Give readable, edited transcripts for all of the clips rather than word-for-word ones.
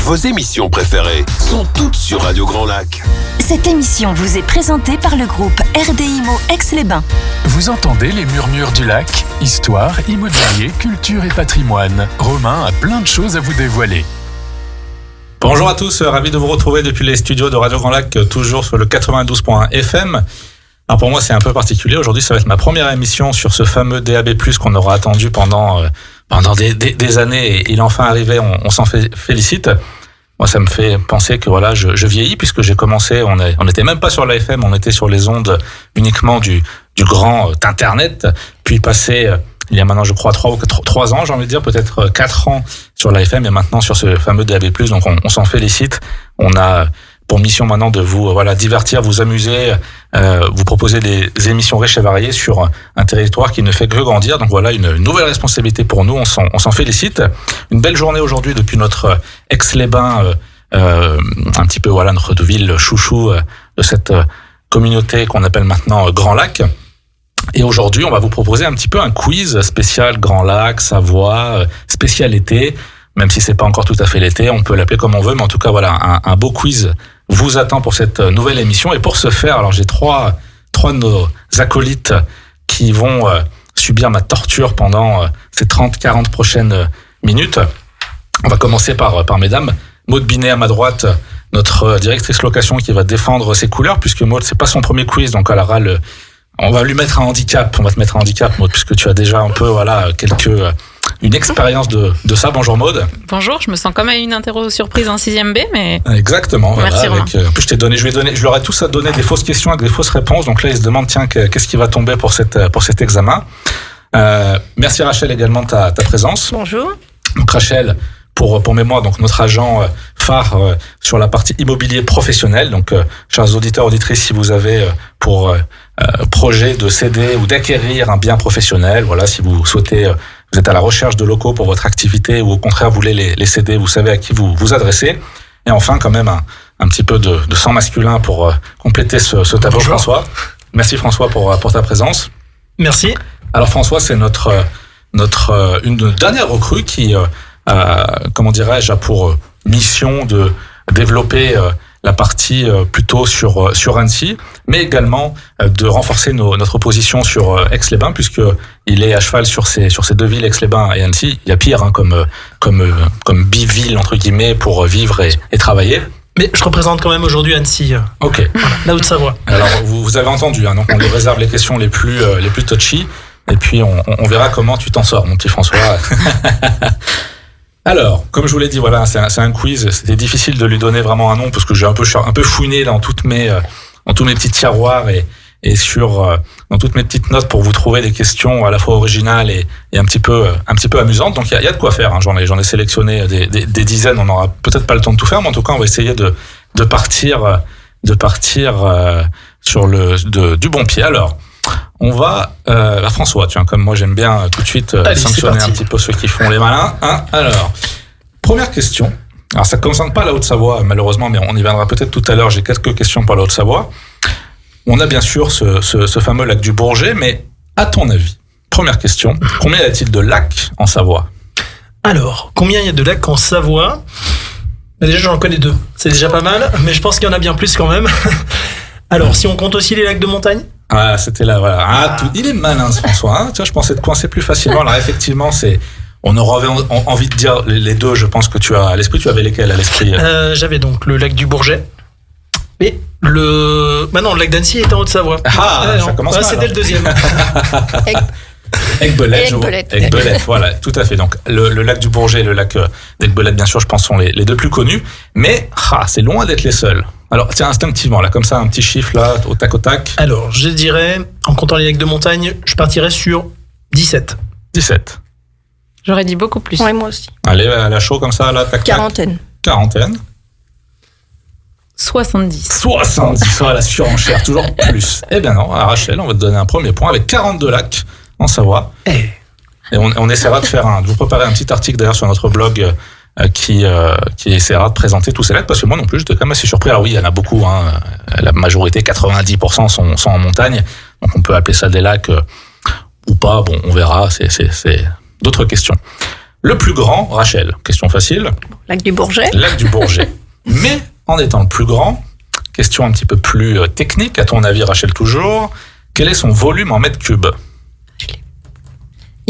Vos émissions préférées sont toutes sur Radio Grand Lac. Cette émission vous est présentée par le groupe RDIMO Aix-les-Bains. Vous entendez les murmures du lac? Histoire, immobilier, culture et patrimoine. Romain a plein de choses à vous dévoiler. Bonjour à tous, ravi de vous retrouver depuis les studios de Radio Grand Lac, toujours sur le 92.1 FM. Alors pour moi c'est un peu particulier, aujourd'hui ça va être ma première émission sur ce fameux DAB+, qu'on aura attendu pendant des années, et il est enfin arrivé, on s'en félicite. Moi ça me fait penser que voilà, je vieillis, puisque j'ai commencé, on n'était même pas sur l'AFM, on était sur les ondes uniquement du grand internet, puis passé il y a maintenant je crois 3 ans, j'ai envie de dire, peut-être 4 ans sur l'AFM, et maintenant sur ce fameux DAB+, donc on s'en félicite. On a pour mission maintenant de vous divertir, vous amuser, vous proposer des émissions riches et variées sur un territoire qui ne fait que grandir. Donc voilà, une nouvelle responsabilité pour nous, on s'en félicite. Une belle journée aujourd'hui depuis notre Aix-les-Bains, un petit peu notre ville chouchou de cette communauté qu'on appelle maintenant Grand Lac. Et aujourd'hui, on va vous proposer un petit peu un quiz spécial Grand Lac, Savoie, spécial été. Même si c'est pas encore tout à fait l'été, on peut l'appeler comme on veut, mais en tout cas voilà, un beau quiz vous attend pour cette nouvelle émission. Et pour ce faire, alors j'ai trois de nos acolytes qui vont subir ma torture pendant ces 30-40 prochaines minutes. On va commencer par mesdames. Maud Binet à ma droite, notre directrice location qui va défendre ses couleurs, puisque Maud, c'est pas son premier quiz, donc elle aura on va lui mettre un handicap. On va te mettre un handicap, Maud, puisque tu as déjà un peu une expérience de ça. Bonjour Maud. Bonjour, je me sens comme à une interro surprise en 6e B, mais... Exactement. Merci Romain. En plus, je leur ai tous donné des fausses questions avec des fausses réponses. Donc là, ils se demandent, tiens, qu'est-ce qui va tomber pour cet examen. Merci Rachel également de ta présence. Bonjour. Donc Rachel, pour mémoire, donc notre agent phare sur la partie immobilier professionnel. Donc, chers auditeurs, auditrices, si vous avez pour projet de céder ou d'acquérir un bien professionnel, voilà, si vous souhaitez, vous êtes à la recherche de locaux pour votre activité, ou au contraire vous voulez les céder, vous savez à qui vous vous adressez. Et enfin, quand même, un petit peu de sang masculin pour compléter ce tableau. Bonjour. François. Merci François pour ta présence. Merci. Alors François, c'est une dernière recrue qui a pour mission de développer la partie plutôt sur Annecy, mais également de renforcer notre position sur Aix-les-Bains, puisque il est à cheval sur ces deux villes, Aix-les-Bains et Annecy. Il y a pire comme biville entre guillemets pour vivre et travailler. Mais je représente quand même aujourd'hui Annecy. Ok. Voilà, la Haute-Savoie. Alors vous avez entendu, donc on lui réserve les questions les plus touchy, et puis on verra comment tu t'en sors, mon petit François. Alors, comme je vous l'ai dit, voilà, c'est un quiz. C'était difficile de lui donner vraiment un nom parce que j'ai un peu fouiné dans tous mes petits tiroirs et dans toutes mes petites notes pour vous trouver des questions à la fois originales et un petit peu amusantes. Donc il y a de quoi faire. J'en ai sélectionné des dizaines. On n'aura peut-être pas le temps de tout faire, mais en tout cas, on va essayer de partir sur du bon pied. Alors, on va François, comme moi j'aime bien tout de suite sanctionner un petit peu ceux qui font les malins. Alors, première question. Alors ça ne concerne pas la Haute-Savoie malheureusement, mais on y viendra peut-être tout à l'heure. J'ai quelques questions pour la Haute-Savoie. On a bien sûr ce fameux lac du Bourget, mais à ton avis, première question, combien y a-t-il de lacs en Savoie? Alors, combien il y a de lacs en Savoie? Déjà j'en connais 2, c'est déjà pas mal, mais je pense qu'il y en a bien plus quand même. Alors, si on compte aussi les lacs de montagne? Ah, c'était là, voilà. Il est malin, ce François. Je pensais te coincer plus facilement. Alors, effectivement, on aurait envie de dire les deux, je pense que tu as à l'esprit. Tu avais lesquels à l'esprit? J'avais donc le lac du Bourget. Et le lac d'Annecy est en Haute-Savoie. Ça commence mal. C'était le deuxième. Aiguebelette, voilà, tout à fait. Donc, le lac du Bourget et le lac d'Aiguebelette, bien sûr, je pense, sont les deux plus connus. Mais, c'est loin d'être les seuls. Alors, tiens, instinctivement, là, comme ça, un petit chiffre, là, au tac au tac. Alors, je dirais, en comptant les lacs de montagne, je partirais sur 17. 17. J'aurais dit beaucoup plus. Ouais, moi aussi. Allez, à la chaud, comme ça, là, tac, tac. Quarantaine. 70. La surenchère, toujours plus. Eh bien non, à Rachel, on va te donner un premier point avec 42 lacs en Savoie. Et on essaiera de vous préparer un petit article d'ailleurs sur notre blog qui essaiera de présenter tous ces lacs, parce que moi non plus j'étais quand même assez surpris. Alors oui, il y en a beaucoup, la majorité, 90% sont en montagne, donc on peut appeler ça des lacs ou pas, bon on verra, c'est d'autres questions. Le plus grand, Rachel, question facile, Lac du Bourget. lac du Bourget. Mais en étant le plus grand, question un petit peu plus technique, à ton avis, Rachel, toujours, quel est son volume en mètres cubes?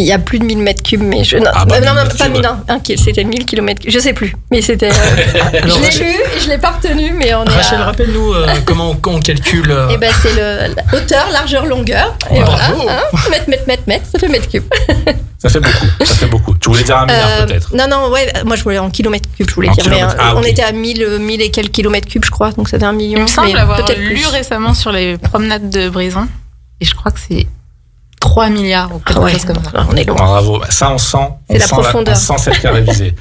Il y a plus de 1000 mètres cubes, mais je... Non, Ah bah, non, 1000 mètres pas cubes. 1000, c'était 1000 km. Je sais plus, mais c'était... Alors, je l'ai Rachel, lu et je l'ai pas retenu, mais on est Rachel, à... rappelle-nous comment on calcule. Eh ben, c'est la hauteur, largeur, longueur. Et Bravo. voilà, mètre, ça fait mètre cube. Ça fait beaucoup. Tu voulais dire un milliard peut-être? Non, ouais, moi je voulais en kilomètres cubes, je voulais En dire. Mais kilomètres, ah, on ok. était à 1000 et quelques kilomètres cubes, je crois, donc c'était 1 million. Il me semble mais avoir peut-être lu plus. récemment sur les promenades de Brison. Et je crois que c'est 3 milliards ou quelque Ah ouais, chose comme ça. on est loin. Bravo. Ça, on sent. C'est la profondeur. On sent celle qui a révisé.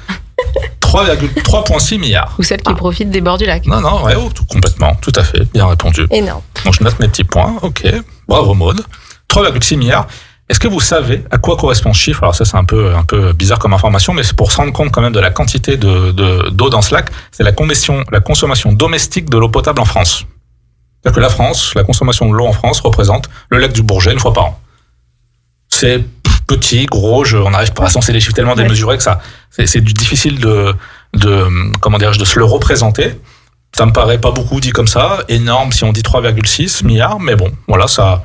3,6 milliards. Ou celle qui profite des bords du lac. Non, ouais, complètement. Tout à fait. Bien répondu. Énorme. Donc, je note mes petits points. Ok. Bravo, Maud. 3,6 milliards. Est-ce que vous savez à quoi correspond ce chiffre? Alors ça, c'est un peu bizarre comme information, mais c'est pour se rendre compte quand même de la quantité d'eau dans ce lac. C'est la consommation domestique de l'eau potable en France. C'est-à-dire que la consommation de l'eau en France représente le lac du Bourget une fois par an. C'est petit, gros, on n'arrive pas à censer les chiffres tellement démesurés que ça, c'est difficile de se le représenter. Ça me paraît pas beaucoup dit comme ça, énorme si on dit 3,6 milliards, mais bon, voilà, ça,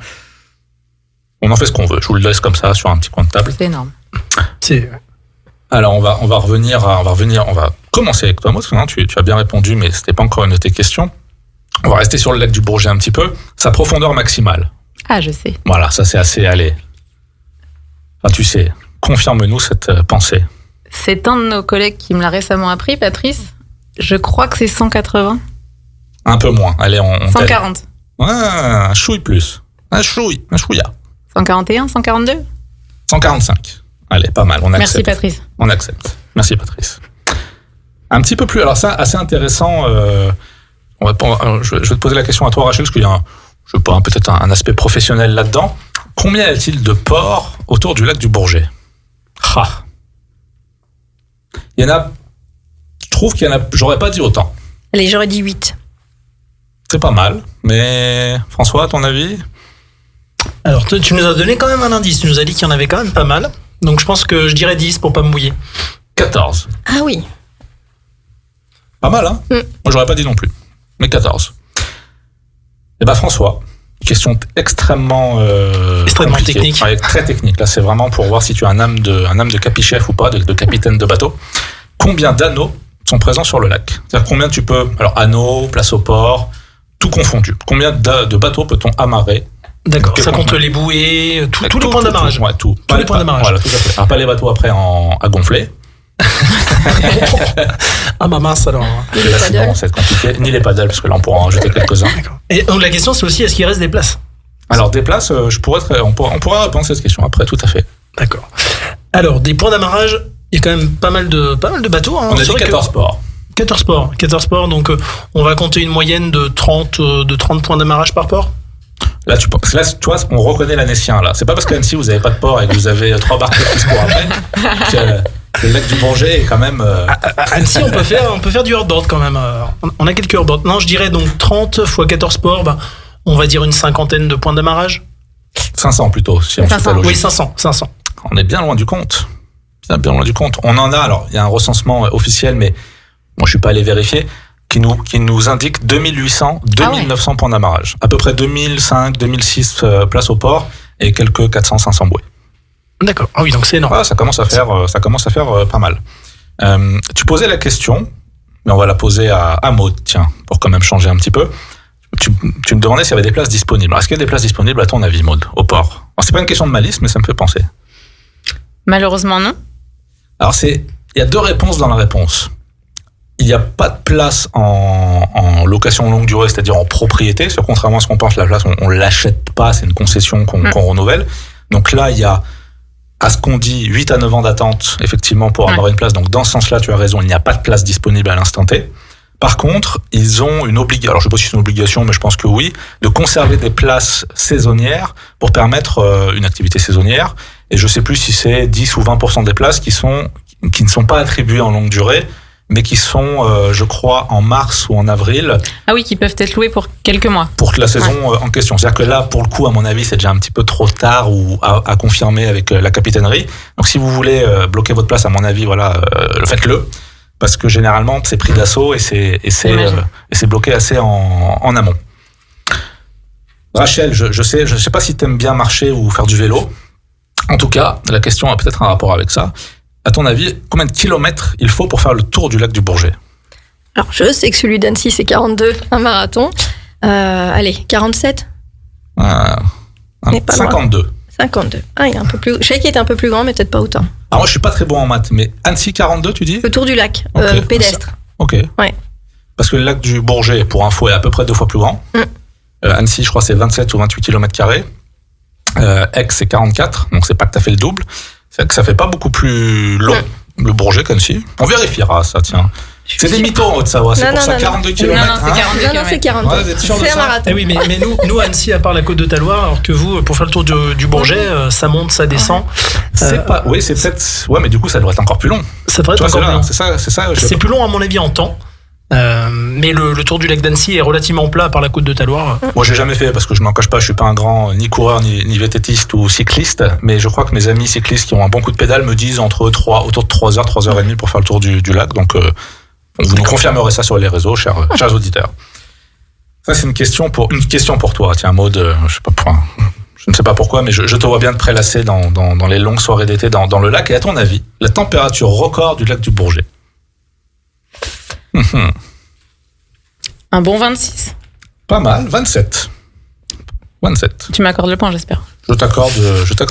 on en fait ce qu'on veut. Je vous le laisse comme ça sur un petit coin de table. C'est énorme. Alors on va commencer avec toi, Maud, parce que tu as bien répondu, mais c'était pas encore une de tes questions. On va rester sur le lac du Bourget un petit peu. Sa profondeur maximale. Ah, je sais. Voilà, ça c'est assez allé. Enfin, tu sais, confirme-nous cette pensée. C'est un de nos collègues qui me l'a récemment appris, Patrice. Je crois que c'est 180. Un peu moins. Allez, on 140. t'aide. Ouais, un chouille plus. Un chouïa. 141, 142. 145. Allez, pas mal, on accepte. Merci, Patrice. On accepte. Merci, Patrice. Un petit peu plus, alors ça, assez intéressant. Je vais te poser la question à toi, Rachel, parce qu'il y a peut-être un aspect professionnel là-dedans. Combien y a-t-il de ports autour du lac du Bourget? Il y en a. Je trouve qu'il y en a. J'aurais pas dit autant. Allez, j'aurais dit 8. C'est pas mal, mais François, à ton avis? Alors, tu nous as donné quand même un indice. Tu nous as dit qu'il y en avait quand même pas mal. Donc, je pense que je dirais 10 pour pas me mouiller. 14. Ah oui. Pas mal, hein? Moi, j'aurais pas dit non plus. Mais 14. Eh ben, François, question extrêmement compliquée. Technique. Ouais, très technique. Là, c'est vraiment pour voir si tu as un âme de capichef ou pas, de capitaine de bateau. Combien d'anneaux sont présents sur le lac? C'est-à-dire combien tu peux... Alors, anneaux, place au port, tout confondu. Combien de bateaux peut-on amarrer? D'accord, ça compte les bouées, tous les points d'amarrage. Ouais, tout. Tous les points d'amarrage. Voilà, tout à fait. Alors, pas les bateaux après à gonfler. Ah bah mince alors. Là, sinon, ça va être compliqué. Ni les paddles, parce que là, on pourra en rajouter quelques-uns. Et donc la question c'est aussi est-ce qu'il reste des places? Alors, des places, on pourra répondre à cette question après, tout à fait. D'accord. Alors, des points d'amarrage, il y a quand même pas mal de bateaux. Hein. On a dit 14 ports. 14 ports, donc on va compter une moyenne de 30 points d'amarrage par port. Là, tu vois, on reconnaît l'Annécien, là. C'est pas parce qu'à Annecy, vous avez pas de port et que vous avez 3 barques qui se courent après que le lac du Bourget est quand même... À Annecy, on peut faire du hors-board quand même. On a quelques hors-board. Non, je dirais donc 30 x 14 ports, on va dire une cinquantaine de points d'amarrage. 500 plutôt, si on suit la logique. Oui, 500. On est bien loin du compte. Bien loin du compte. On en a, alors, il y a un recensement officiel, mais moi, je suis pas allé vérifier, qui nous indique 2800, 2900 points d'amarrage. À peu près 2005, 2006 places au port et quelques 400, 500 bouées. D'accord. Ah oui, donc c'est énorme. Ah, ça commence à faire pas mal. Tu posais la question, mais on va la poser à Maud, tiens, pour quand même changer un petit peu. Tu me demandais s'il y avait des places disponibles. Alors, est-ce qu'il y a des places disponibles à ton avis, Maud, au port? Alors, c'est pas une question de malice, mais ça me fait penser. Malheureusement, non. Alors, il y a 2 réponses dans la réponse. Il n'y a pas de place en location longue durée, c'est-à-dire en propriété. Parce que contrairement à ce qu'on pense, la place, on l'achète pas, c'est une concession qu'on renouvelle. Donc là, il y a, à ce qu'on dit, 8 à 9 ans d'attente, effectivement, pour avoir une place. Donc dans ce sens-là, tu as raison, il n'y a pas de place disponible à l'instant T. Par contre, ils ont une obligation, alors je ne sais pas si c'est une obligation, mais je pense que oui, de conserver des places saisonnières pour permettre une activité saisonnière. Et je ne sais plus si c'est 10 ou 20% des places qui ne sont pas attribuées en longue durée, mais qui sont, je crois, en mars ou en avril. Ah oui, qui peuvent être loués pour quelques mois. Pour la saison en question. C'est-à-dire que là, pour le coup, à mon avis, c'est déjà un petit peu trop tard ou à confirmer avec la capitainerie. Donc, si vous voulez bloquer votre place, à mon avis, voilà, faites-le. Parce que généralement, c'est pris d'assaut et c'est bloqué assez en amont. Rachel, je sais pas si t'aimes bien marcher ou faire du vélo. En tout cas, la question a peut-être un rapport avec ça. À ton avis, combien de kilomètres il faut pour faire le tour du lac du Bourget? Alors, je sais que celui d'Annecy, c'est 42, un marathon. Allez, 47 Mais pas 52. Loin. 52. Ah, il est un peu plus... Je savais qu'il était un peu plus grand, mais peut-être pas autant. Alors moi, je suis pas très bon en maths, mais Annecy 42, tu dis? Le tour du lac, Okay. pédestre. Ok. Ouais. Parce que le lac du Bourget, pour info, est à peu près 2 fois plus grand. Annecy, je crois, c'est 27 ou 28 km². Aix, c'est 44, donc c'est pas tout à fait le double. C'est que ça fait pas beaucoup plus long, le Bourget qu'Annecy. On vérifiera ça, tiens. C'est des mythos en Haute-Savoie, c'est pour ça 42 km. Non, c'est 42 Non, c'est 42. Ouais, vous êtes sûr de C'est un ça? marathon. Eh oui, mais nous, à Annecy, à part la côte de Taloir, alors que vous, pour faire le tour du Bourget, ça monte, ça descend. C'est pas. Oui, c'est peut-être. Ouais, mais du coup, ça devrait être encore plus long. Ça devrait Tu être vois, encore plus long. c'est ça. C'est plus long, à mon avis, en temps. Mais le tour du lac d'Annecy est relativement plat par la côte de Taloir. Moi, j'ai jamais fait parce que je m'en cache pas, je suis pas un grand ni coureur ni vététiste ou cycliste, mais je crois que mes amis cyclistes qui ont un bon coup de pédale me disent autour de 3h, 3h30 pour faire le tour du lac. Donc, vous nous confirmerez ça sur les réseaux, chers auditeurs. Ça, c'est une question pour toi. Tiens, Maud, je ne sais pas pourquoi, mais je te vois bien te prélasser dans les longues soirées d'été dans le lac. Et à ton avis, la température record du lac du Bourget? Un bon 26. Pas mal, 27. 27. Tu m'accordes le point, j'espère. Je t'accorde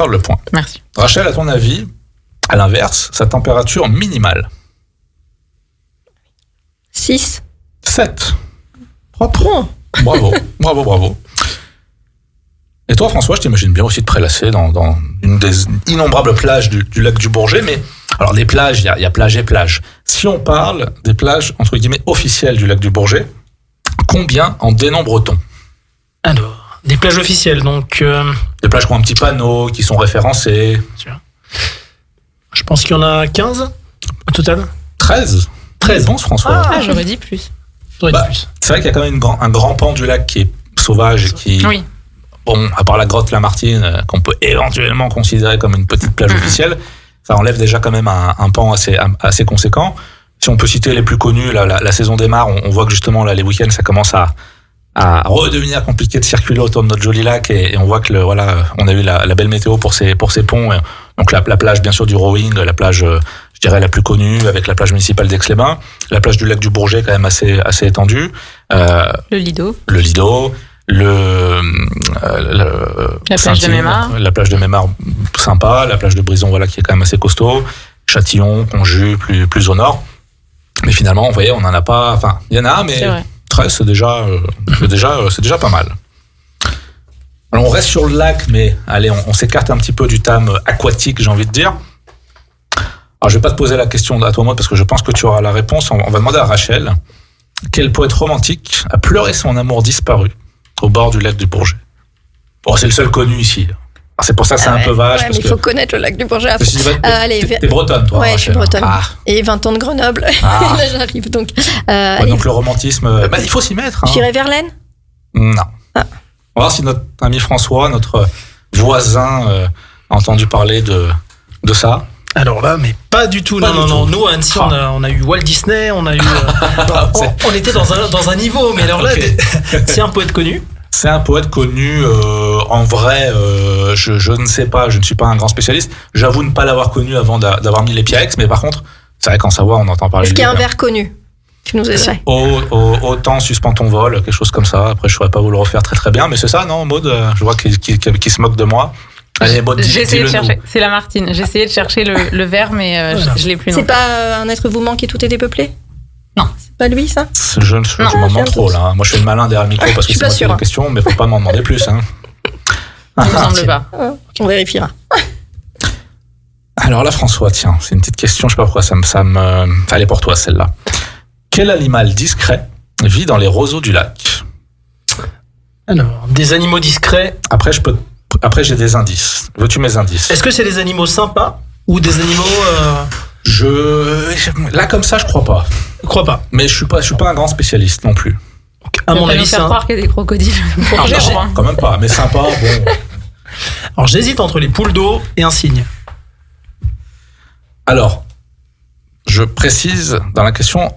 le point. Merci. Rachel, à ton avis, à l'inverse, sa température minimale? 6. 7. Propre. Bravo. Et toi, François, je t'imagine bien aussi te prélasser dans une des innombrables plages du lac du Bourget. Mais alors, des plages, il y a plage et plage. Si on parle des plages, entre guillemets, officielles du lac du Bourget, combien en dénombre-t-on? Alors, des plages officielles, donc... Des plages qui ont un petit panneau, qui sont référencées. Je pense qu'il y en a 15 au total. 13. 13, bon, François. Ah, j'aurais dit plus. C'est vrai qu'il y a quand même un grand pan du lac qui est sauvage et qui... Oui. Bon, à part la grotte Lamartine, qu'on peut éventuellement considérer comme une petite plage officielle, ça enlève déjà quand même un pan assez conséquent. Si on peut citer les plus connus, la saison démarre, on voit que justement là, les week-ends, ça commence à redevenir compliqué de circuler autour de notre joli lac et on voit que on a eu la belle météo pour ces ponts. Donc la plage bien sûr du rowing, la plage je dirais la plus connue avec la plage municipale d'Aix-les-Bains, la plage du lac du Bourget quand même assez étendue. Le Lido. La plage de Mémar. La plage de Mémar, sympa. La plage de Brison, voilà, qui est quand même assez costaud. Châtillon, Conjus, plus au nord. Mais finalement, vous voyez, on n'en a pas. Enfin, il y en a, mais 13, c'est déjà pas mal. Alors, on reste sur le lac, mais allez, on s'écarte un petit peu du thème aquatique, j'ai envie de dire. Alors, je vais pas te poser la question à toi, moi, parce que je pense que tu auras la réponse. On va demander à Rachel. Quel poète romantique a pleuré son amour disparu au bord du lac du Bourget? Bon, c'est le seul connu ici. Alors, c'est pour ça que c'est un peu vache. Ouais, mais il faut connaître le lac du Bourget. Allez, t'es bretonne, toi. Ouais, Rachel. je suis bretonne. Ah. Et 20 ans de Grenoble. Ah. Là, j'arrive. Donc, Ouais, donc le romantisme, il faut s'y mettre. Hein. J'irai Verlaine. Non. Ah. On va voir si notre ami François, notre voisin, a entendu parler de ça. Alors là, mais pas du tout. Non. Nous, à Annecy, on a eu Walt Disney, on a eu. On était dans un niveau, mais alors là, Okay. c'est un poète connu. C'est un poète connu. En vrai, je ne sais pas, je ne suis pas un grand spécialiste. J'avoue ne pas l'avoir connu avant d'avoir mis les pieds à Aix, mais par contre, c'est vrai qu'en Savoie, on entend parler de Est-ce lui. qu'il y a un vers connu? Tu nous aiderais. Autant suspend ton vol, quelque chose comme ça. Après, je ne saurais pas vous le refaire très très bien, mais c'est ça, non, Maud? Je vois qu'il se moque de moi. Allez, Maud, J'ai essayé de dis-le-nous. chercher. C'est Lamartine. J'ai essayé de chercher le vers, mais je l'ai plus. C'est non. pas un être vouement qui tout est dépeuplé? Non. C'est pas lui, ça? Je m'en demande trop, là. Moi, je fais le malin derrière le micro parce que Je suis c'est pas moi qui ai sûre. la question, mais faut pas m'en demander plus. Hein. Il me semble pas. On vérifiera. Alors là, François, tiens, c'est une petite question, je sais pas pourquoi ça me... Elle est pour toi, celle-là. Quel animal discret vit dans les roseaux du lac? Alors, des animaux discrets. Après, j'ai des indices. Veux-tu mes indices? Est-ce que c'est des animaux sympas ou des animaux Là, comme ça, je crois pas. Je crois pas. Mais je suis pas un grand spécialiste non plus. À mon va avis, nous faire croire qu'il y a des crocodiles. Alors, Jérôme, hein. Quand même pas, mais sympa, bon. Alors j'hésite entre les poules d'eau et un cygne. Alors, je précise, dans la question,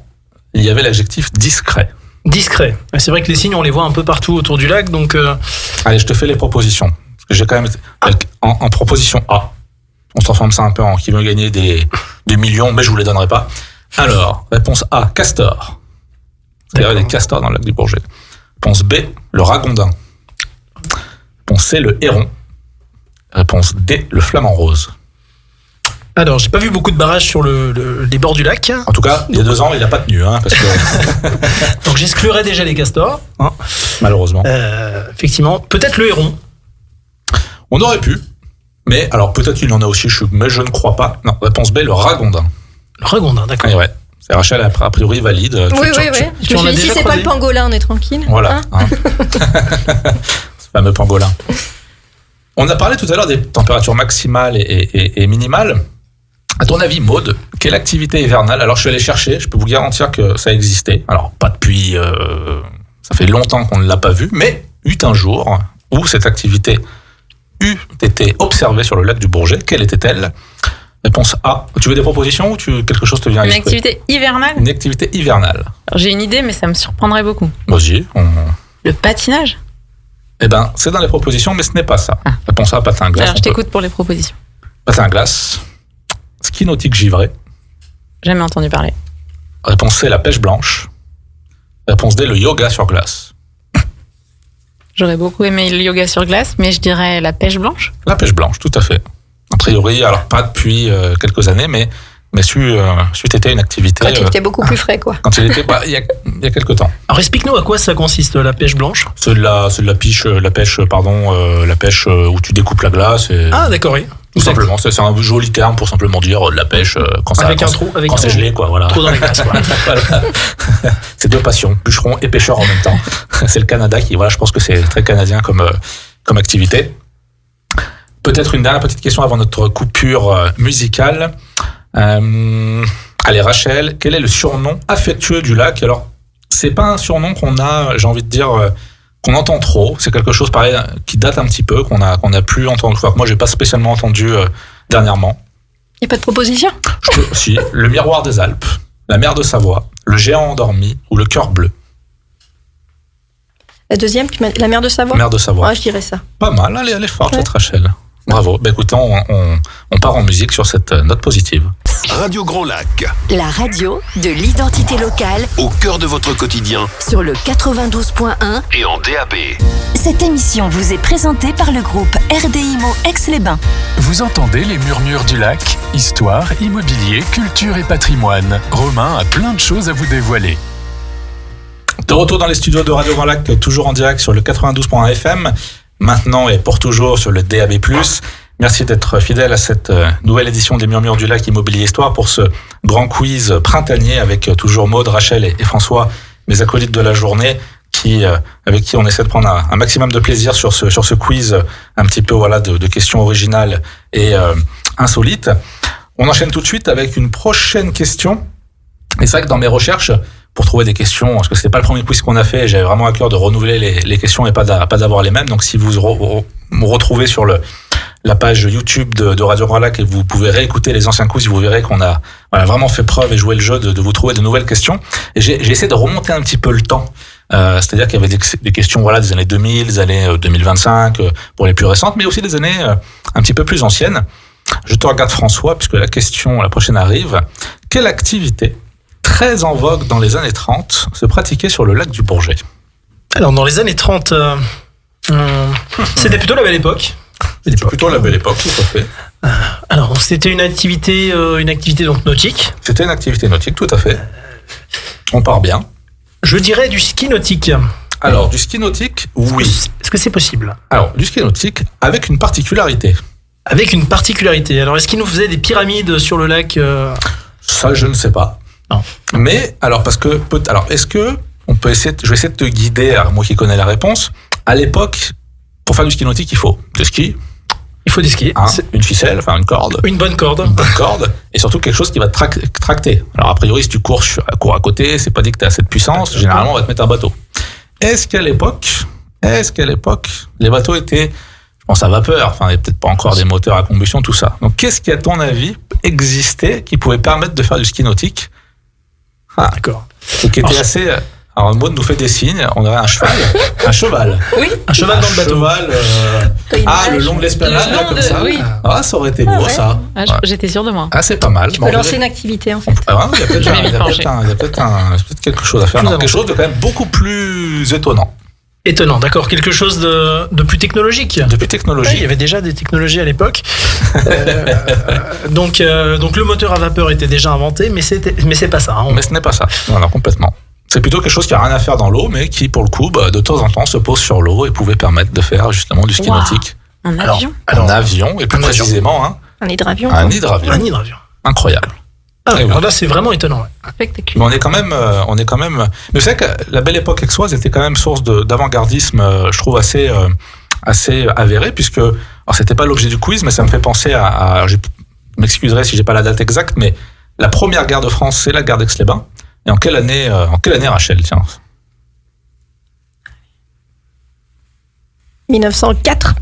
il y avait l'adjectif discret. Discret. C'est vrai que les cygnes, on les voit un peu partout autour du lac, donc Allez, je te fais les propositions. Parce que j'ai quand même en proposition A. On se transforme ça un peu en qui veut gagner des millions, mais je vous les donnerai pas. Alors, réponse A, castor. Il y avait des castors dans le lac du Bourget. Réponse B, le ragondin. Réponse C, le héron. Réponse D, le flamant rose. alors j'ai pas vu beaucoup de barrages sur les bords du lac, En tout cas, il y a 2 ans, il n'a pas tenu, parce que donc j'exclurais déjà les castors. Hein. malheureusement. Effectivement, peut-être le héron. On aurait pu, mais alors peut-être qu'il y en a aussi, mais je ne crois pas. Non, réponse B, le ragondin. Le ragondin, d'accord. Et ouais, c'est Rachel a priori valide. Oui. tu Je en me as suis dit, déjà si c'est pas croisé le pangolin, on est tranquille. Voilà. Hein Ce fameux pangolin. On a parlé tout à l'heure des températures maximales et minimales. À ton avis, Maud, quelle activité hivernale? Alors je suis allé chercher, je peux vous garantir que ça existait. Alors pas depuis, ça fait longtemps qu'on ne l'a pas vu, mais eut un jour où cette activité eût été observée sur le lac du Bourget. Quelle était-elle? Réponse A. Tu veux des propositions ou quelque chose te vient à Une l'esprit? activité hivernale. Une activité hivernale. Alors, j'ai une idée, mais ça me surprendrait beaucoup. Vas-y. Le patinage. Eh ben, c'est dans les propositions, mais ce n'est pas ça. Ah. Réponse A, patin à glace. Alors, je t'écoute pour les propositions. Patin à glace. Ski nautique givré. Jamais entendu parler. Réponse C, la pêche blanche. Réponse D, le yoga sur glace. J'aurais beaucoup aimé le yoga sur glace, mais je dirais la pêche blanche. La pêche blanche, tout à fait. A priori, alors pas depuis quelques années, mais c'eût été une activité. Quand il était beaucoup plus frais, quoi. Quand il était, il y a quelques temps. Alors explique-nous à quoi ça consiste la pêche blanche. C'est de la pêche où tu découpes la glace. Et, Ah d'accord, oui. tout simplement, c'est un joli terme pour simplement dire de la pêche quand ça Avec un trou, avec quand un c'est trou. gelé, quoi. Voilà. Trop dans les glaces, quoi. Voilà. C'est 2 passions, bûcheron et pêcheur en même temps. C'est le Canada qui, voilà, je pense que c'est très canadien comme activité. Peut-être une dernière petite question avant notre coupure musicale. Allez, Rachel, quel est le surnom affectueux du lac? Alors, c'est pas un surnom qu'on a, j'ai envie de dire, qu'on entend trop. C'est quelque chose pareil qui date un petit peu, qu'on a plus entendu. Enfin, moi, j'ai pas spécialement entendu dernièrement. Il n'y a pas de proposition? Si, le miroir des Alpes, la mer de Savoie, le géant endormi ou le cœur bleu. La deuxième, la mer de Savoie? Mer de Savoie. Ouais, je dirais ça. Pas mal, elle est forte, Ouais. cette Rachel. Bravo. Ben, écoutez, on part en musique sur cette note positive. Radio Grand Lac, La radio de l'identité locale au cœur de votre quotidien sur le 92.1. et en DAB. Cette émission vous est présentée par le groupe RDIMO Aix-les-Bains. Vous entendez les murmures du lac? Histoire, immobilier, culture et patrimoine. Romain a plein de choses à vous dévoiler. De retour dans les studios de Radio Grand Lac, toujours en direct sur le 92.1 FM, maintenant et pour toujours sur le DAB+. Merci d'être fidèle à cette nouvelle édition des Murmures du Lac Immobilier Histoire pour ce grand quiz printanier avec toujours Maud, Rachel et François, mes acolytes de la journée, avec qui on essaie de prendre un maximum de plaisir sur ce quiz un petit peu de questions originales et insolites. On enchaîne tout de suite avec une prochaine question. Et c'est vrai que dans mes recherches, pour trouver des questions, parce que c'était pas le premier quiz qu'on a fait, j'avais vraiment à cœur de renouveler les questions et pas d'avoir les mêmes. Donc si vous vous retrouvez sur la page YouTube de Radio Grand Lac et vous pouvez réécouter les anciens quiz, vous verrez qu'on a vraiment fait preuve et joué le jeu de vous trouver de nouvelles questions. Et j'ai essayé de remonter un petit peu le temps. C'est-à-dire qu'il y avait des questions des années 2000, des années 2025 pour les plus récentes, mais aussi des années un petit peu plus anciennes. Je te regarde François, puisque la prochaine arrive. Quelle activité très en vogue dans les années 30 se pratiquait sur le lac du Bourget? Alors dans les années 30, c'était plutôt la belle époque. C'était plutôt la belle époque, tout à fait. Alors c'était une activité donc nautique. C'était une activité nautique, tout à fait. On part bien. Je dirais du ski nautique. Alors, du ski nautique, oui. Est-ce que c'est possible? Alors, du ski nautique avec une particularité. Avec une particularité. Alors est-ce qu'il nous faisait des pyramides sur le lac Ça, je ne sais pas. Non. Mais, est-ce que on peut essayer, je vais essayer de te guider, alors moi qui connais la réponse. À l'époque, pour faire du ski nautique, il faut des skis, Il faut des skis. Une ficelle, enfin une corde. Une bonne corde. Une bonne corde. Et surtout quelque chose qui va te tracter. Alors, a priori, si tu cours à côté, c'est pas dit que tu as cette puissance. Généralement, on va te mettre un bateau. Est-ce qu'à l'époque, les bateaux étaient, je pense, à vapeur, enfin, il n'y a peut-être pas encore des moteurs à combustion, tout ça. Donc, qu'est-ce qui, à ton avis, existait qui pouvait permettre de faire du ski nautique? D'accord. Et qui était assez... Alors, Maud nous fait des signes, on aurait un cheval. Un cheval. Oui. Un cheval dans le bateau. Cheval, le long de l'esplanade, là, comme ça. Oui. Ah, ça aurait été beau, ouais. ça. J'étais sûre de moi. Ah, c'est pas mal. Tu peux lancer une activité, en fait. Ah, il y a peut-être quelque chose à faire. Non, quelque chose de quand même beaucoup plus étonnant. Étonnant, d'accord. Quelque chose de plus technologique. De plus technologique. Ouais, il y avait déjà des technologies à l'époque. Donc le moteur à vapeur était déjà inventé, mais c'est pas ça. Hein. Mais ce n'est pas ça. Non, complètement. C'est plutôt quelque chose qui a rien à faire dans l'eau, mais qui, pour le coup, de temps en temps, se pose sur l'eau et pouvait permettre de faire justement du ski nautique. Un avion. Un avion, et plus précisément, un hydravion. Un hydravion. Un hydravion. Incroyable. Alors là, c'est vraiment étonnant. Ouais. Spectaculaire. Mais on est quand même. Mais c'est vrai que la belle époque aixoise était quand même source d'avant-gardisme, je trouve assez avéré, puisque alors c'était pas l'objet du quiz, mais ça me fait penser je m'excuserai si j'ai pas la date exacte, mais la première gare de France, c'est la gare d'Aix-les-Bains. Et en quelle année, Rachel, tiens? 1904.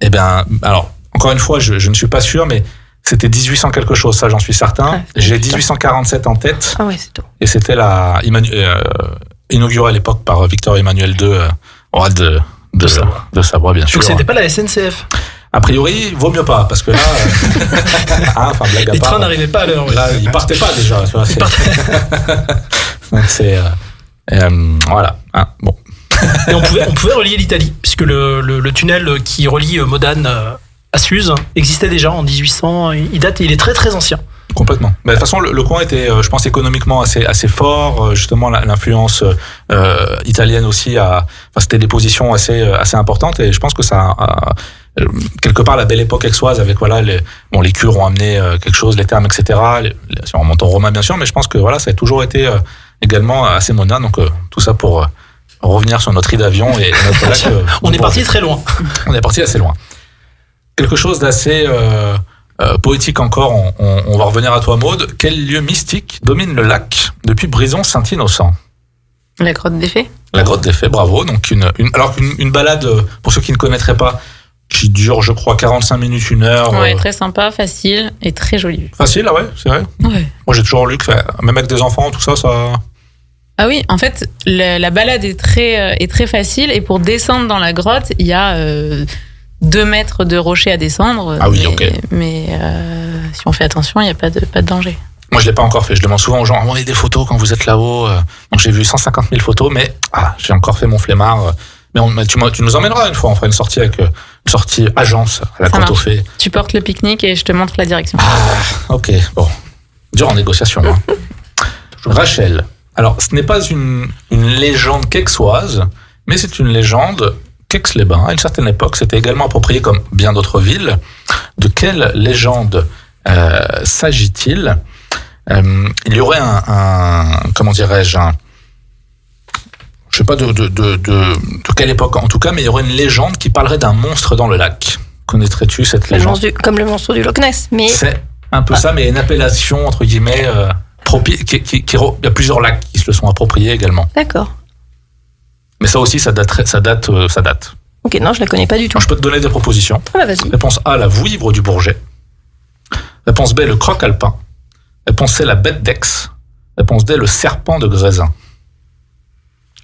Eh bien, alors encore une fois, je ne suis pas sûr, mais c'était 1800 quelque chose, ça j'en suis certain. J'ai 1847 en tête. Ah ouais, c'est tout. Et c'était inauguré à l'époque par Victor Emmanuel II, roi de Savoie, bien sûr. Donc c'était pas la SNCF. A priori, vaut mieux pas, parce que là, blague à les part, trains n'arrivaient pas à l'heure. Là, ils partaient pas déjà. Tu vois, voilà. Bon. Et on pouvait relier l'Italie, puisque le tunnel qui relie Modane à Suse existait déjà en 1800. Il est très très ancien. Complètement. Mais de toute façon, le coin était, je pense, économiquement assez fort. Justement, l'influence italienne aussi c'était des positions assez importantes. Et je pense que ça quelque part la belle époque aixoise avec les cures ont amené quelque chose, les termes, etc. Si on remonte au romain, bien sûr, mais je pense que ça a toujours été également assez moderne. Donc tout ça pour revenir sur notre d'avion et notre lac. On est parti très loin. On est parti assez loin. Quelque chose d'assez poétique encore, on va revenir à toi, Maud. Quel lieu mystique domine le lac depuis Brison-Saint-Innocent? La grotte des Fées. La grotte des Fées, bravo. Donc une balade, pour ceux qui ne connaîtraient pas, qui dure, je crois, 45 minutes, 1 heure. Ouais, très sympa, facile et très jolie. Facile, ah ouais, c'est vrai. Ouais. Moi, j'ai toujours lu que, même avec des enfants, tout ça. Ah oui, en fait, la balade est très facile et pour descendre dans la grotte, il y a 2 mètres de rocher à descendre. Ah oui, ok. Mais si on fait attention, il n'y a pas de danger. Moi, je l'ai pas encore fait. Je demande souvent aux gens, envoyez des photos quand vous êtes là-haut. Donc, j'ai vu 150 000 photos, mais j'ai encore fait mon flemmard. Mais tu nous emmèneras une fois. On fera une sortie avec une sortie agence à la Côte aux Fées. Tu portes le pique-nique et je te montre la direction. Ah, ok. Bon, dur en négociation. Hein. Rachel. Alors, ce n'est pas une légende queixoise, mais c'est une légende qu'Aix-les-Bains, à une certaine époque, c'était également approprié comme bien d'autres villes. De quelle légende s'agit-il? Il y aurait comment dirais-je, je sais pas de quelle époque en tout cas, mais il y aurait une légende qui parlerait d'un monstre dans le lac. Connaîtrais-tu cette légende? Comme le monstre du Loch Ness, mais... C'est un peu ça, mais une appellation, entre guillemets, il y a plusieurs lacs qui se le sont appropriés également. D'accord. Mais ça aussi, ça date. Ok, non, je la connais pas du tout. Alors, je peux te donner des propositions. Ah bah vas-y. Réponse A, la Vouivre du Bourget. Réponse B, le Croc alpin. Réponse C, la Bête d'Aix. Réponse D, le Serpent de Grésin.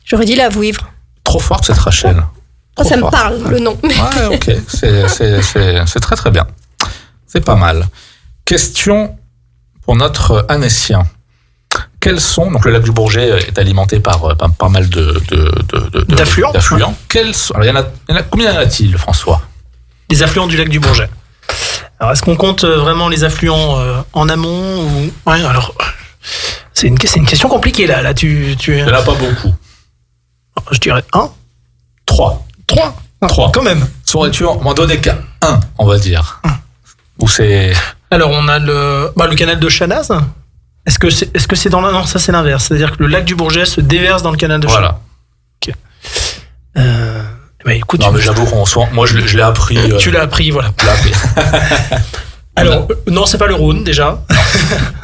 J'aurais dit la Vouivre. Trop forte cette Rachel. Ça me parle, le nom. Ouais, ok. C'est très très bien. C'est pas mal. Question pour notre Annécien. Quels sont, donc le lac du Bourget est alimenté par pas mal d'affluents. Alors, combien y en a-t-il, François? Les affluents du lac du Bourget. Alors, est-ce qu'on compte vraiment les affluents en amont ou... Ouais, alors, c'est une question compliquée là. Il n'y en a pas beaucoup. Je dirais 1. 3. 3 quand même. Saurais-tu m'en donner qu'un, on va dire? Ou c'est... Alors, on a le canal de Chanaz. Est-ce que c'est dans la... Non, ça c'est l'inverse. C'est-à-dire que le lac du Bourget se déverse dans le canal de Chanaz. Voilà. Ok. Bah, écoute, Non, mais j'avoue moi, je l'ai appris. tu l'as appris, voilà. Je l'ai appris. Alors, non, c'est pas le Rhône, déjà.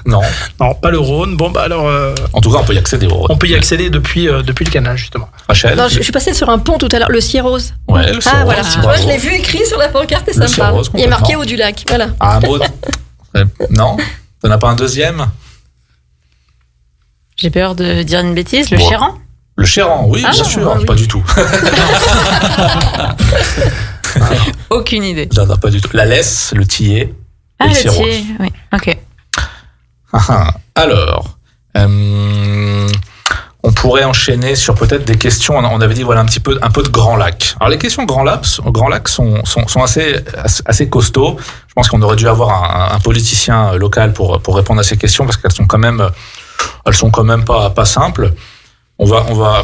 Non. Non, pas le Rhône. Bon, bah alors, En tout cas, on peut y accéder au Rhône. on peut y accéder depuis le canal, justement. Rachel. Non, je suis passée sur un pont tout à l'heure, le Cierrose. Ouais, le Ah, Cierrose, voilà. Tu vois, bravo. je l'ai vu écrit sur la pancarte et Le ça me parle. Cierrose, Il est marqué complètement. au du lac. Voilà. Ah, un mot. Non. T'en as pas un deuxième? J'ai peur de dire une bêtise. Le Bon. Chéran. Le Chéran, oui, Ah, bien sûr. oui. Pas du tout. Aucune idée. Non, pas du tout. La Lesse, le Tillet. Ah, Et le le Cierrose. Thiers. Oui. Ok. Alors, on pourrait enchaîner sur peut-être des questions. On avait dit voilà un peu de Grand Lac. Alors les questions Grand Lac sont assez costauds. Je pense qu'on aurait dû avoir un politicien local pour répondre à ces questions parce qu'elles sont quand même pas simples. On va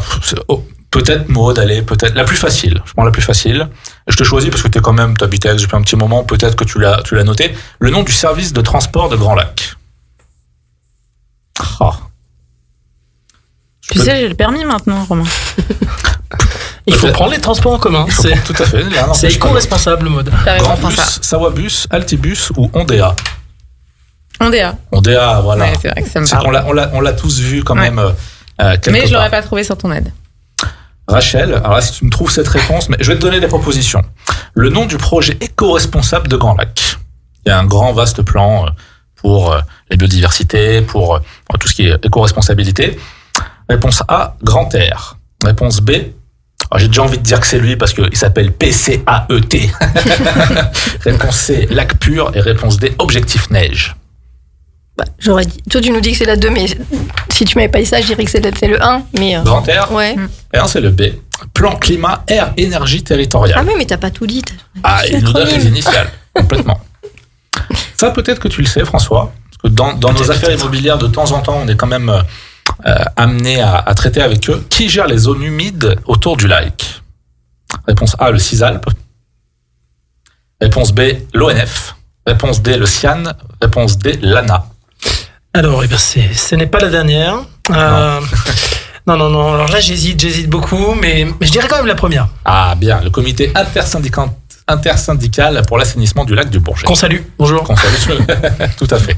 peut-être Maud, allez, peut-être la plus facile. Je prends la plus facile. Je te choisis parce que t'habites à Aix depuis un petit moment. Peut-être que tu l'as noté. Le nom du service de transport de Grand Lac. Ah. Tu sais, j'ai le permis maintenant, Romain. Il faut Peut-être. prendre les transports en commun. Tout à fait. L'un C'est n'empêche pas l'autre. éco-responsable, le mode. T'as raison, Grand François. bus, Sawabus, Altibus ou Ondea. Ondea. Ondea, voilà. Ouais, c'est vrai que ça me C'est qu'on parle. on l'a tous vu quand Ouais. même. Quelque Mais je part. l'aurais pas trouvé sans ton aide. Rachel, alors là, si tu me trouves cette réponse, mais je vais te donner des propositions. Le nom du projet éco-responsable de Grand Lac. Il y a un grand, vaste plan pour les biodiversités, pour tout ce qui est éco-responsabilité. Réponse A, Grand Air. Réponse B, alors j'ai déjà envie de dire que c'est lui parce qu'il s'appelle PCAET. Réponse C, Lac Pur. Et réponse D, Objectif Neige. Bah, j'aurais dit. Toi, tu nous dis que c'est la 2, mais si tu m'avais pas dit ça, je dirais que c'est le 1. Mais. Grand Air. Ouais. Et un, c'est le B. Plan Climat, Air, Énergie Territoriale. Ah, mais t'as pas tout dit. Ah, il nous donne les L'acronyme. initiales, complètement. Ça, peut-être que tu le sais, François, parce que dans nos affaires immobilières, de temps en temps, on est quand même amené à traiter avec eux. Qui gère les zones humides autour du lac? Réponse A, le Cisalpes. Réponse B, l'ONF. Réponse D, le CIAN. Réponse D, l'ANA. Alors, eh ben, ce n'est pas la dernière. Non. Alors là, j'hésite beaucoup, mais je dirais quand même la première. Ah, bien, le comité intersyndical pour l'assainissement du lac du Bourget. Qu'on salue. Bonjour. Qu'on salue. Tout à fait.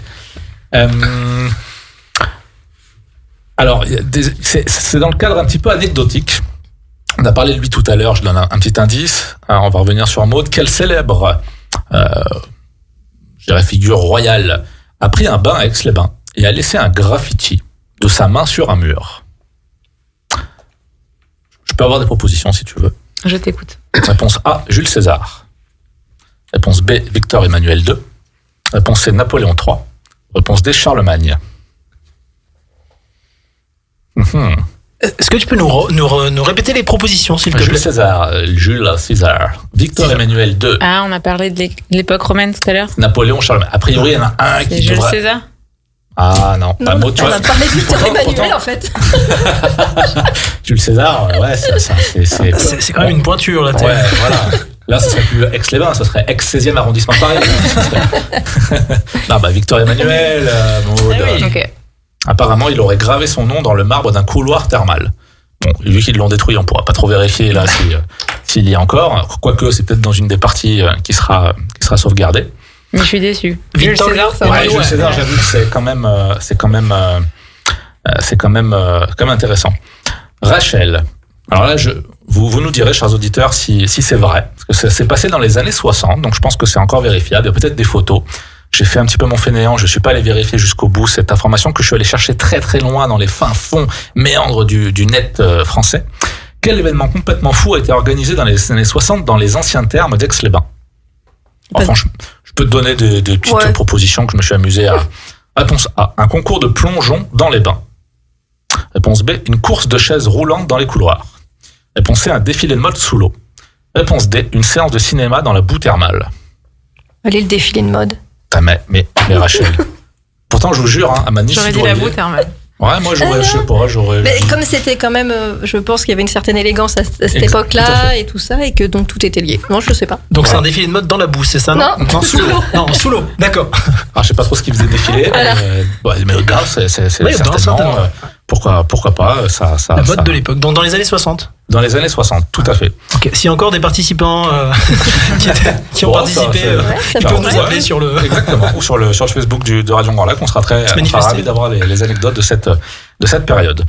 Alors, c'est dans le cadre un petit peu anecdotique. On a parlé de lui tout à l'heure, je donne un petit indice. Alors, on va revenir sur Maud. Quelle célèbre, je dirais figure royale, a pris un bain à Aix-les-Bains et a laissé un graffiti de sa main sur un mur? Je peux avoir des propositions si tu veux. Je t'écoute. Réponse A, Jules César. Réponse B, Victor Emmanuel II. Réponse C, Napoléon III. Réponse D, Charlemagne. Est-ce que tu peux nous répéter les propositions, s'il te Jules plaît? César, Jules César, Victor Emmanuel II, Ah, on a parlé de l'époque romaine tout à l'heure. Napoléon, Charlemagne. A priori, il y en a un C'est qui Jules devrait... César. Ah non, Non, Maud, tu on vois, a parlé de Victor pourtant- Emmanuel, pourtant- en fait. Jules César, ouais, C'est quand même une pointure, là. Ouais, voilà. Là, ce serait plus Aix-les-Bains, ce serait ex-16e arrondissement de Paris. Non, bah, Victor Emmanuel, Maud. Ah oui. Ok. Apparemment, il aurait gravé son nom dans le marbre d'un couloir thermal. Bon, vu qu'ils l'ont détruit, on pourra pas trop vérifier là s'il y a encore. Quoique, c'est peut-être dans une des parties qui sera sauvegardée. Mais je suis déçu. Victor- Jules César, ça Ouais, va. Jules César, j'avoue que c'est quand même intéressant. Rachel. Alors là, vous nous direz, chers auditeurs, si c'est vrai. Parce que ça s'est passé dans les années 60, donc je pense que c'est encore vérifiable. Il y a peut-être des photos. J'ai fait un petit peu mon fainéant, je suis pas allé vérifier jusqu'au bout cette information que je suis allé chercher très très loin dans les fins fonds méandres du net français. Quel événement complètement fou a été organisé dans les années 60 dans les anciens termes d'Aix-les-Bains? Enfin, je peux te donner des petites propositions que je me suis amusé à. Réponse A, un concours de plongeon dans les bains. Réponse B, une course de chaises roulantes dans les couloirs. Réponse C, un défilé de mode sous l'eau. Réponse D, une séance de cinéma dans la boue thermale. Allez, le défilé de mode. Putain, mais Rachel. Pourtant, je vous jure, hein, à ma niche J'aurais dit la boue thermale. Ouais, moi, j'aurais, je sais pas, j'aurais. Mais comme c'était quand même, je pense qu'il y avait une certaine élégance à cette Tout à époque-là fait. et tout ça, et que donc tout était lié. Non, je sais pas. Donc c'est Ouais. un défilé de mode dans la boue, c'est ça? Non, sous l'eau. Non, sous l'eau, d'accord. Alors, je sais pas trop ce qu'ils faisaient défiler. Voilà. Mais au-delà, c'est Oui, au-delà, certainement. certainement. Pourquoi pas, ça. La mode ça- de l'époque, donc dans les années 60. Dans les années 60, tout à fait. Ok. S'il y a encore des participants qui ont Bon, participé, ça ils peuvent pourrait. nous appeler sur le. Exactement. Ou sur le Facebook de Radio Grand Lac, on sera ravis d'avoir les anecdotes de cette période.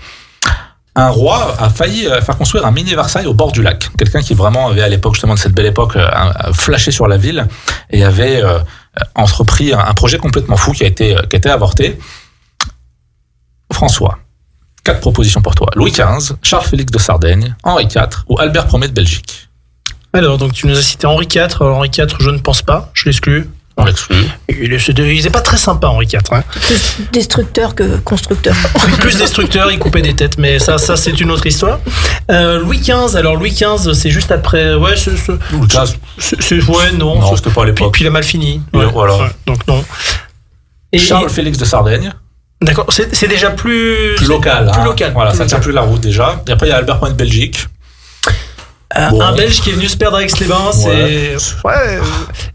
Un roi a failli faire construire un mini Versailles au bord du lac. Quelqu'un qui vraiment avait à l'époque, justement de cette belle époque, flashé sur la ville et avait entrepris un projet complètement fou qui a été avorté. François, 4 propositions pour toi. Louis XV, Charles-Félix de Sardaigne, Henri IV ou Albert Ier de Belgique. Alors, donc tu nous as cité Henri IV. Alors, Henri IV, je ne pense pas, je l'exclus. On l'exclut. Il est pas très sympa, Henri IV. Hein. Plus destructeur que constructeur. Plus destructeur, il coupait des têtes, mais ça c'est une autre histoire. Louis XV, alors Louis XV, c'est juste après. Ouais, Louis XV. ouais, non. Non, c'était pas à l'époque. Puis il a mal fini. Ouais, voilà. Ouais, donc non. Et Charles-Félix de Sardaigne. D'accord, c'est déjà plus Local. Plus hein. local. Voilà, plus ça local. tient plus la route déjà. Et après, il y a Albert Ier de Belgique. Bon. Un Belge qui est venu se perdre avec Aix-les-Bains, Ouais.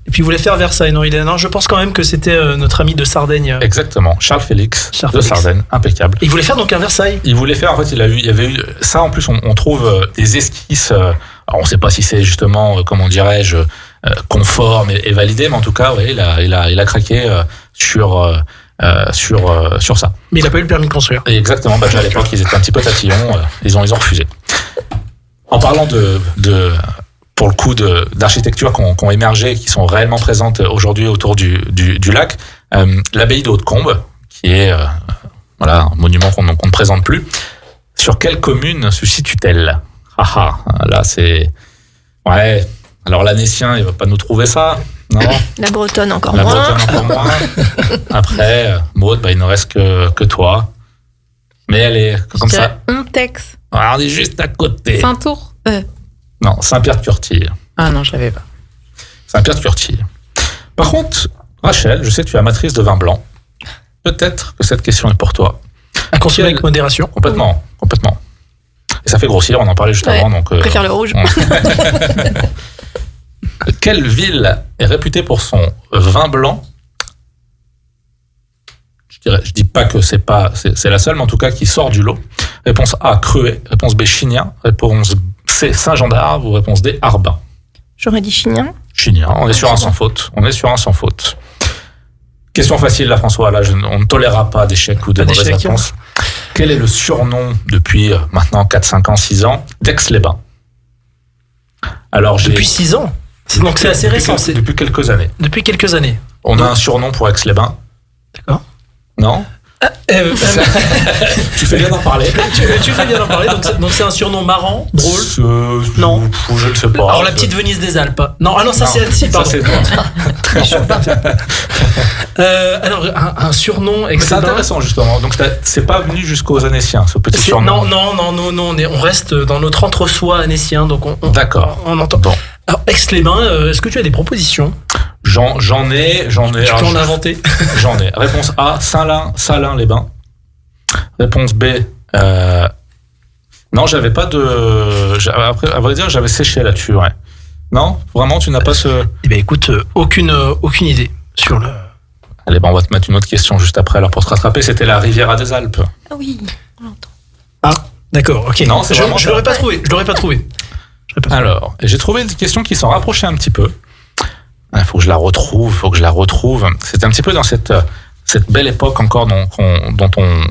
Et puis il voulait faire Versailles. Non, je pense quand même que c'était notre ami de Sardaigne. Exactement. Charles-Félix de Charles-Félix. Sardaigne, impeccable. Il voulait faire donc un Versailles. Il voulait faire, en fait, il y avait eu ça. En plus, on trouve des esquisses. Alors, on ne sait pas si c'est justement, comment dirais-je, conforme et validé, mais en tout cas, ouais, il a craqué sur ça. Mais il n'a pas eu le permis de construire. Et exactement. Déjà à l'époque, ils étaient un petit peu tatillons. Ils ont refusé. En parlant pour le coup, d'architecture qui ont émergé et qui sont réellement présentes aujourd'hui autour du lac, l'abbaye de Hautecombe, qui est un monument qu'on ne présente plus. Sur quelle commune se situe-t-elle ? Là c'est... Ouais, alors l'Annécien, il va pas nous trouver ça, non ? La Bretonne encore La moins. Bretonne encore moins. Après, Maud, il ne reste que toi. Mais elle est comme ça. Ontex. Alors, on est juste à côté. Saint-Tour. Non, Saint-Pierre-de-Curtille. Ah non, je l'avais pas. Saint-Pierre-de-Curtille. Par contre, Rachel, je sais que tu es amatrice de vin blanc. Peut-être que cette question est pour toi. À consommer avec modération. Complètement. Et ça fait grossir, on en parlait juste avant. Donc, Je préfère le rouge. Quelle ville est réputée pour son vin blanc ? Je dis pas que c'est la seule, mais en tout cas qui sort du lot. Réponse A, Cruet. Réponse B, Chignin. Réponse C, Saint-Jean d'Arve. Ou réponse D, Arbin. J'aurais dit Chignin. Chignin, on est sur un sans faute. Question facile là, François. Là, on ne tolérera pas d'échecs ou de mauvaises réponses. Quel est le surnom depuis maintenant 4, 5 ans, 6 ans d'Aix-les-Bains ? Alors, Depuis 6 ans. Donc c'est assez récent. Depuis quelques années. Depuis quelques années. On a un surnom pour Aix-les-Bains. D'accord. Non ? Tu fais bien d'en parler. Tu fais bien d'en parler. Donc c'est un surnom marrant, drôle. Non. Je ne sais pas. Alors la petite Venise des Alpes. Non, ça c'est Annecy, pardon. Ça c'est toi. Alors un surnom. C'est intéressant justement. Donc c'est pas venu jusqu'aux Annéciens, ce petit surnom. Non, on reste dans notre entre-soi annécien, donc D'accord. On entend. Bon. Alors Aix-les-Bains, est-ce que tu as des propositions ? J'en ai. Tu peux en inventer. J'en ai. Réponse A, Salins-les-Bains. Réponse B, non, j'avais pas de. Après, à vrai dire, j'avais séché là-dessus, ouais. Non, vraiment, tu n'as pas ce. Eh bien, écoute, aucune idée sur le. Allez, on va te mettre une autre question juste après. Alors, pour se rattraper, c'était la Riviera des Alpes. Ah oui, on l'entend. Ah, d'accord, ok. Non, c'est vraiment je l'aurais pas trouvé. Alors, j'ai trouvé une question qui s'en rapprochait un petit peu. Il faut que je la retrouve. C'était un petit peu dans cette belle époque encore dont on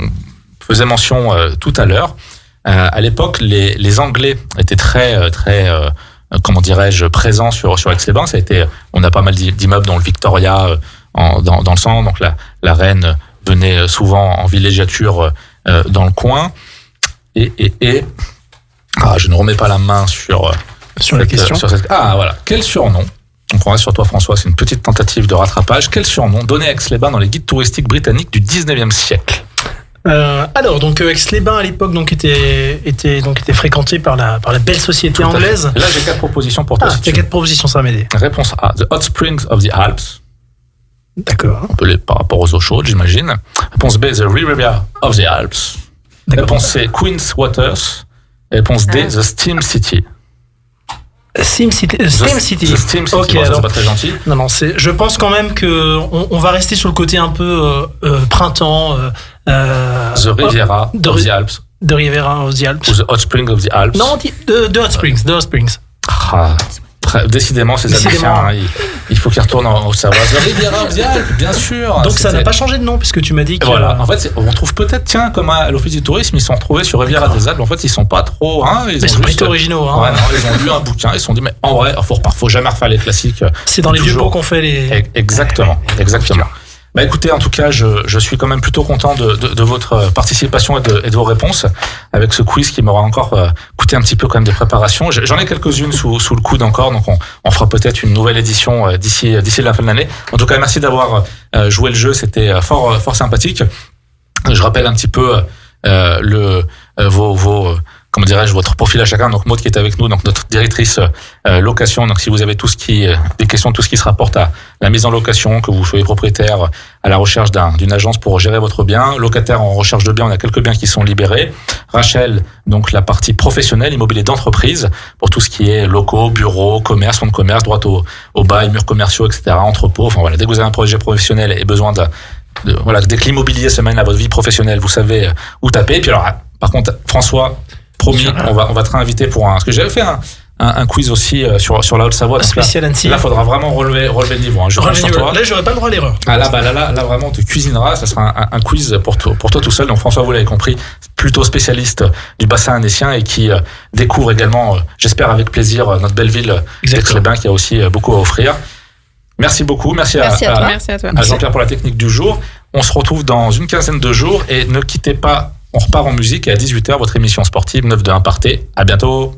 faisait mention tout à l'heure. À l'époque, les Anglais étaient très comment dirais-je, présents sur Aix-les-Bains. On a pas mal d'immeubles dans le Victoria, dans le centre. Donc la reine venait souvent en villégiature dans le coin. Et je ne remets pas la main sur la question. Voilà. Quel surnom? Donc on reste sur toi, François. C'est une petite tentative de rattrapage. Quel surnom donnait Aix-les-Bains dans les guides touristiques britanniques du 19e siècle? Alors, donc Aix-les-Bains à l'époque était fréquenté par la belle société anglaise. Là, j'ai 4 propositions pour toi. T'as 4 propositions, ça va m'aider. Réponse A, The Hot Springs of the Alps. D'accord. On peut les par rapport aux eaux chaudes, j'imagine. Réponse B, The Riviera of the Alps. Réponse C, Queen's Waters. Réponse D, The Steam City. Steam City. The Steam City. Ok, bon, ça, alors, c'est pas très gentil. Non, je pense quand même que on va rester sur le côté un peu printemps. The Riviera of the Alps. De Riviera of the Alps. Ou The Hot Springs of the Alps. Non, de Hot Springs. De Hot Springs. Ah, décidément, ces Américains, il faut qu'ils retournent en Haute-Savoie. The Riviera of the Alps, bien sûr. Donc ça n'a pas changé de nom puisque tu m'as dit que... Voilà. En fait, on trouve peut-être, tiens, comme à l'Office du Tourisme, ils se sont retrouvés sur Riviera des Alpes. En fait, ils sont pas trop... Ils sont pas été originaux. Ouais, non, ils ont lu un bouquin, ils se sont dit, mais en vrai, faut jamais refaire les classiques. C'est dans les vieux pots qu'on fait les... Exactement. Bah écoutez, en tout cas, je suis quand même plutôt content de votre participation et de vos réponses avec ce quiz qui m'aura encore coûté un petit peu quand même de préparation. J'en ai quelques-unes sous le coude encore, donc on fera peut-être une nouvelle édition d'ici la fin de l'année. En tout cas, merci d'avoir joué le jeu, c'était fort sympathique. Je rappelle un petit peu comment dirais-je, votre profil à chacun. Donc Maud qui est avec nous, donc notre directrice location. Donc si vous avez des questions, tout ce qui se rapporte à la mise en location, que vous soyez propriétaire à la recherche d'une agence pour gérer votre bien, locataire en recherche de biens, on a quelques biens qui sont libérés. Rachel, donc la partie professionnelle, immobilier d'entreprise, pour tout ce qui est locaux, bureaux, commerce, fonds de commerce, droit au bail, murs commerciaux, etc., entrepôts. Enfin voilà, dès que vous avez un projet professionnel et besoin dès que l'immobilier se mène à votre vie professionnelle, vous savez où taper. Et puis alors, par contre, François, promis, on va te réinviter pour parce que j'avais fait un quiz aussi sur la Haute-Savoie. Spécial Annecy. Là, faudra vraiment relever le niveau. Hein. Là, j'aurais pas le droit à l'erreur. Ah là vraiment, on te cuisineras. Ça sera un quiz pour toi tout seul. Donc François, vous l'avez compris, plutôt spécialiste du bassin annécien et qui découvre également, j'espère avec plaisir, notre belle ville d'Aix-les-Bains qui a aussi beaucoup à offrir. Merci beaucoup. Merci à toi. À Jean-Pierre pour la technique du jour. On se retrouve dans une quinzaine de jours et ne quittez pas. On repart en musique et à 18h, votre émission sportive 9 de 1 Partez. À bientôt.